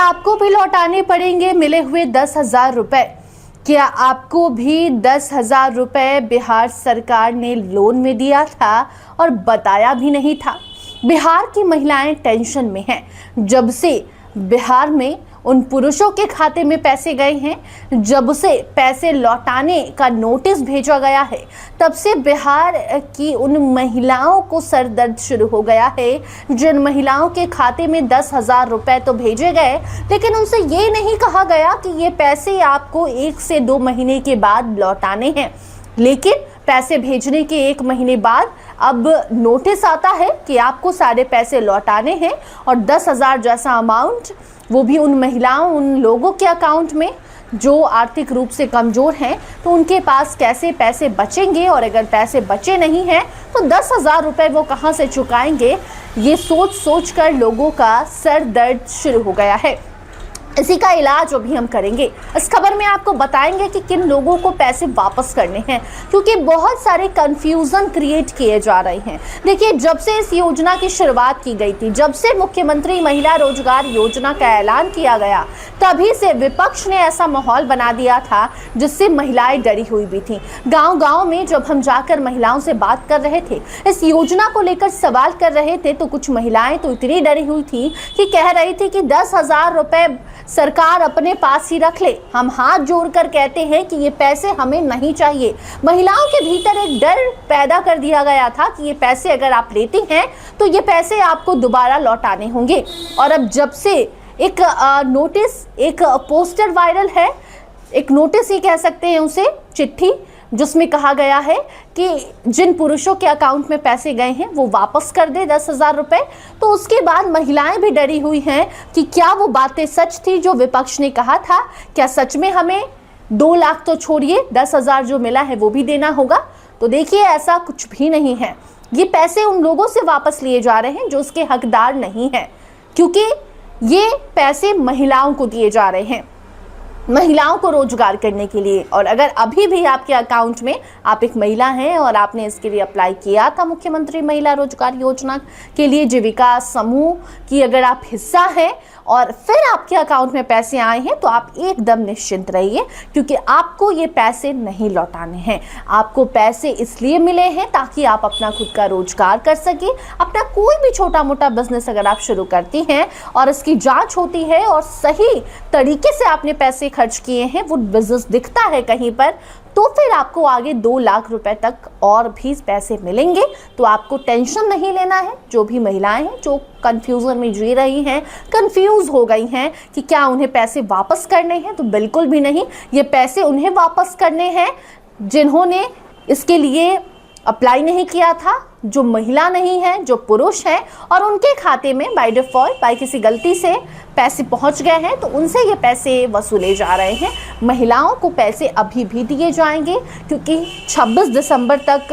आपको भी लौटाने पड़ेंगे मिले हुए 10,000 रुपए। क्या आपको भी 10,000 रुपए बिहार सरकार ने लोन में दिया था और बताया भी नहीं था? बिहार की महिलाएं टेंशन में हैं। जब से बिहार में उन पुरुषों के खाते में पैसे गए हैं, जब से पैसे लौटाने का नोटिस भेजा गया है, तब से बिहार की उन महिलाओं को सर दर्द शुरू हो गया है जिन महिलाओं के खाते में 10,000 रुपए तो भेजे गए, लेकिन उनसे ये नहीं कहा गया कि ये पैसे आपको 1 से 2 महीने के बाद लौटाने हैं। लेकिन पैसे भेजने के 1 महीने बाद अब नोटिस आता है कि आपको सारे पैसे लौटाने हैं और 10,000 जैसा अमाउंट, वो भी उन महिलाओं, उन लोगों के अकाउंट में जो आर्थिक रूप से कमजोर हैं, तो उनके पास कैसे पैसे बचेंगे, और अगर पैसे बचे नहीं हैं तो 10,000 रुपए वो कहां से चुकाएंगे, ये सोच सोच कर लोगों का सर दर्द शुरू हो गया है। इसी का इलाज अभी हम करेंगे। इस खबर में आपको बताएंगे कि किन लोगों को पैसे वापस करने हैं, क्योंकि बहुत सारे कंफ्यूजन क्रिएट किए जा रहे हैं। देखिए, जब से इस योजना की शुरुआत की गई थी, जब से मुख्यमंत्री महिला रोजगार योजना का ऐलान किया गया, तभी से विपक्ष ने ऐसा माहौल बना दिया था जिससे महिलाएं डरी हुई भी थी। गांव-गांव में जब हम जाकर महिलाओं से बात कर रहे थे, इस योजना को लेकर सवाल कर रहे थे, तो कुछ महिलाएं तो इतनी डरी हुई थी कि कह रही थी कि 10,000 रुपए सरकार अपने पास ही रख ले। हम हाथ जोड़कर कहते हैं कि ये पैसे हमें नहीं चाहिए। महिलाओं के भीतर एक डर पैदा कर दिया गया था कि ये पैसे अगर आप लेती हैं तो ये पैसे आपको दोबारा लौटाने होंगे। और अब जब से एक नोटिस, एक पोस्टर वायरल है, एक नोटिस ही कह सकते हैं उसे, चिट्ठी, जिसमें कहा गया है कि जिन पुरुषों के अकाउंट में पैसे गए हैं वो वापस कर दे 10,000 रुपए। तो उसके बाद महिलाएं भी डरी हुई हैं कि क्या वो बातें सच थी जो विपक्ष ने कहा था? क्या सच में हमें 2 लाख तो छोड़िए, 10,000 जो मिला है वो भी देना होगा? तो देखिए, ऐसा कुछ भी नहीं है। ये पैसे उन लोगों से वापस लिए जा रहे हैं जो उसके हकदार नहीं हैं, क्योंकि ये पैसे महिलाओं को दिए जा रहे हैं, महिलाओं को रोजगार करने के लिए। और अगर अभी भी आपके अकाउंट में आप एक महिला हैं और आपने इसके लिए अप्लाई किया था मुख्यमंत्री महिला रोजगार योजना के लिए, जीविका समूह की अगर आप हिस्सा हैं और फिर आपके अकाउंट में पैसे आए हैं, तो आप एकदम निश्चिंत रहिए, क्योंकि आपको ये पैसे नहीं लौटाने हैं। आपको पैसे इसलिए मिले हैं ताकि आप अपना खुद का रोजगार कर सके। अपना कोई भी छोटा मोटा बिजनेस अगर आप शुरू करती हैं और इसकी जांच होती है और सही तरीके से आपने पैसे खर्च किए हैं, वो बिजनेस दिखता है कहीं पर, तो फिर आपको आगे 2 लाख रुपए तक और भी पैसे मिलेंगे। तो आपको टेंशन नहीं लेना है। जो भी महिलाएं हैं जो कंफ्यूजन में जी रही हैं, कंफ्यूज हो गई हैं कि क्या उन्हें पैसे वापस करने हैं, तो बिल्कुल भी नहीं। ये पैसे उन्हें वापस करने हैं जिन्होंने इसके लिए अप्लाई नहीं किया था, जो महिला नहीं है, जो पुरुष है और उनके खाते में बाय डिफॉल्ट, बाय किसी गलती से पैसे पहुंच गए हैं, तो उनसे ये पैसे वसूले जा रहे हैं। महिलाओं को पैसे अभी भी दिए जाएंगे, क्योंकि 26 दिसंबर तक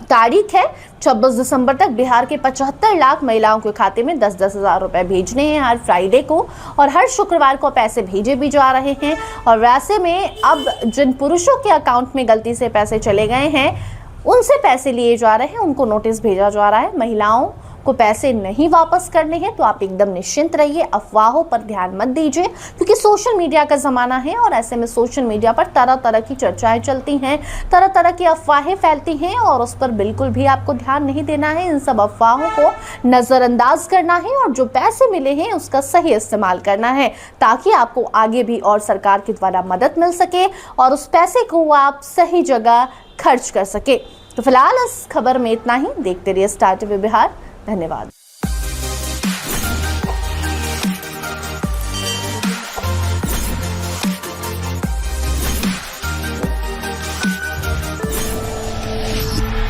तारीख है। 26 दिसंबर तक बिहार के 75 लाख महिलाओं के खाते में 10-10 हज़ार रुपए भेजने हैं हर फ्राइडे को, और हर शुक्रवार को पैसे भेजे भी जा रहे हैं। और वैसे में अब जिन पुरुषों के अकाउंट में गलती से पैसे चले गए हैं, उनसे पैसे लिए जा रहे हैं, उनको नोटिस भेजा जा रहा है। महिलाओं को पैसे नहीं वापस करने हैं, तो आप एकदम निश्चिंत रहिए। अफवाहों पर ध्यान मत दीजिए, क्योंकि सोशल मीडिया का ज़माना है और ऐसे में सोशल मीडिया पर तरह तरह की चर्चाएं चलती हैं, तरह तरह की अफवाहें फैलती हैं, और उस पर बिल्कुल भी आपको ध्यान नहीं देना है। इन सब अफवाहों को नज़रअंदाज करना है और जो पैसे मिले हैं उसका सही इस्तेमाल करना है, ताकि आपको आगे भी और सरकार के द्वारा मदद मिल सके और उस पैसे को आप सही जगह खर्च कर सके। तो फिलहाल इस खबर में इतना ही। देखते रहिए स्टार टीवी बिहार। धन्यवाद।